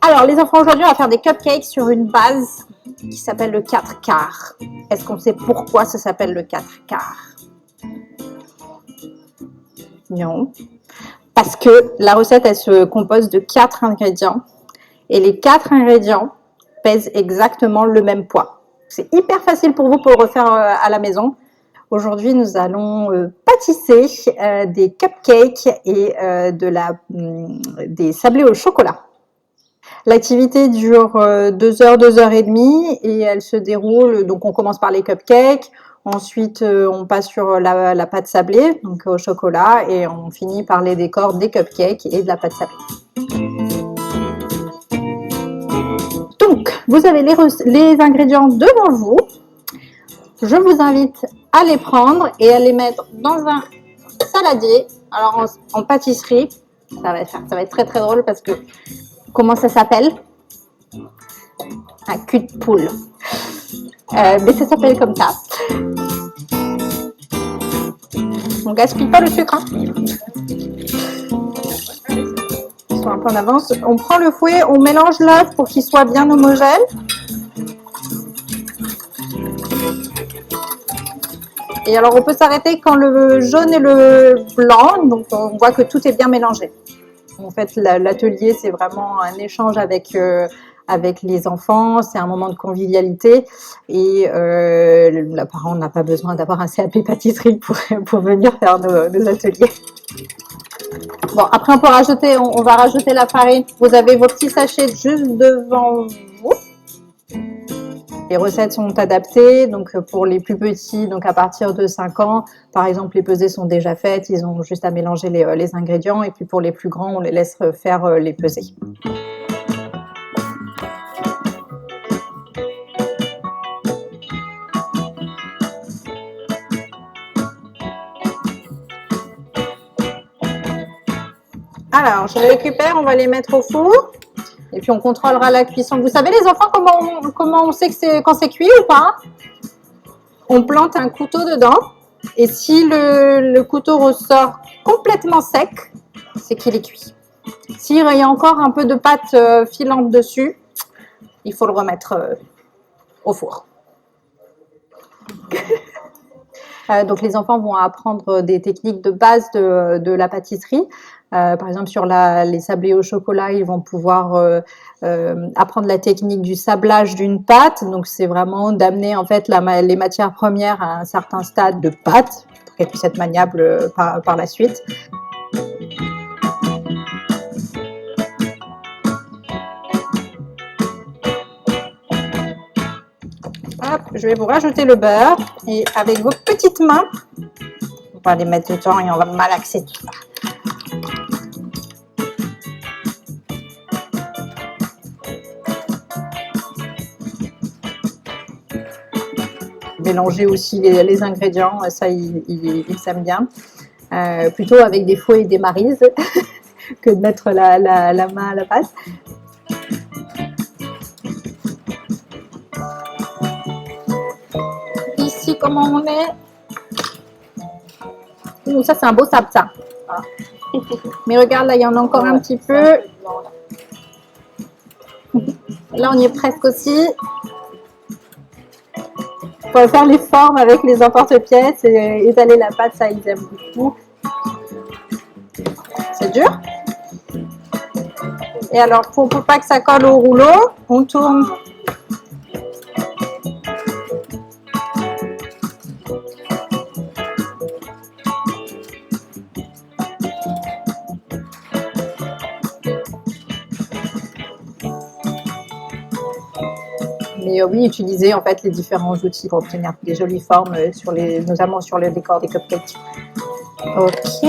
Alors, les enfants, aujourd'hui, on va faire des cupcakes sur une base qui s'appelle le 4 quarts. Est-ce qu'on sait pourquoi ça s'appelle le 4 quarts? Non. Parce que la recette, elle se compose de 4 ingrédients. Et les 4 ingrédients pèsent exactement le même poids. C'est hyper facile pour vous pour le refaire à la maison. Aujourd'hui, nous allons pâtisser des cupcakes et des sablés au chocolat. L'activité dure 2 heures, 2 heures et demie et elle se déroule, donc on commence par les cupcakes, ensuite on passe sur la pâte sablée, donc au chocolat, et on finit par les décors des cupcakes et de la pâte sablée. Donc, vous avez les ingrédients devant vous. Je vous invite à les prendre et à les mettre dans un saladier. Alors en pâtisserie, ça va être très très drôle parce que comment ça s'appelle? Un cul de poule. Mais ça s'appelle comme ça. On gaspille pas le sucre. Hein. Ils sont un peu en avance. On prend le fouet, on mélange l'œuf pour qu'il soit bien homogène. Et alors on peut s'arrêter quand le jaune et le blanc, donc on voit que tout est bien mélangé. En fait, l'atelier, c'est vraiment un échange avec les enfants, c'est un moment de convivialité et la parent n'a pas besoin d'avoir un CAP pâtisserie pour venir faire nos ateliers. Bon, après on va rajouter la farine. Vous avez vos petits sachets juste devant vous. Les recettes sont adaptées, donc pour les plus petits, donc à partir de 5 ans, par exemple, les pesées sont déjà faites, ils ont juste à mélanger les ingrédients, et puis pour les plus grands, on les laisse faire les pesées. Alors, je les récupère, on va les mettre au four. Et puis on contrôlera la cuisson. Vous savez les enfants comment on sait que quand c'est cuit ou pas? On plante un couteau dedans et si le couteau ressort complètement sec, c'est qu'il est cuit. S'il y a encore un peu de pâte filante dessus, il faut le remettre au four. Donc les enfants vont apprendre des techniques de base de la pâtisserie. Par exemple, sur les sablés au chocolat, ils vont pouvoir apprendre la technique du sablage d'une pâte. Donc, c'est vraiment d'amener en fait les matières premières à un certain stade de pâte pour qu'elles puissent être maniables par la suite. Hop, je vais vous rajouter le beurre et avec vos petites mains, on va les mettre dedans et on va malaxer tout ça. Mélanger aussi les ingrédients, ça ils aiment bien. Plutôt avec des fouets et des marises que de mettre la main à la pâte. Ici, comment on est? Ouh, ça c'est un beau sable ça. Mais regarde, là il y en a encore un petit peu. Là on y est presque aussi. On va faire les formes avec les emporte-pièces et étaler la pâte, ça ils aiment beaucoup. C'est dur. Et alors pour pas que ça colle au rouleau, on tourne. Mais oui, utiliser en fait les différents outils pour obtenir des jolies formes notamment sur le décor des cupcakes. Ok.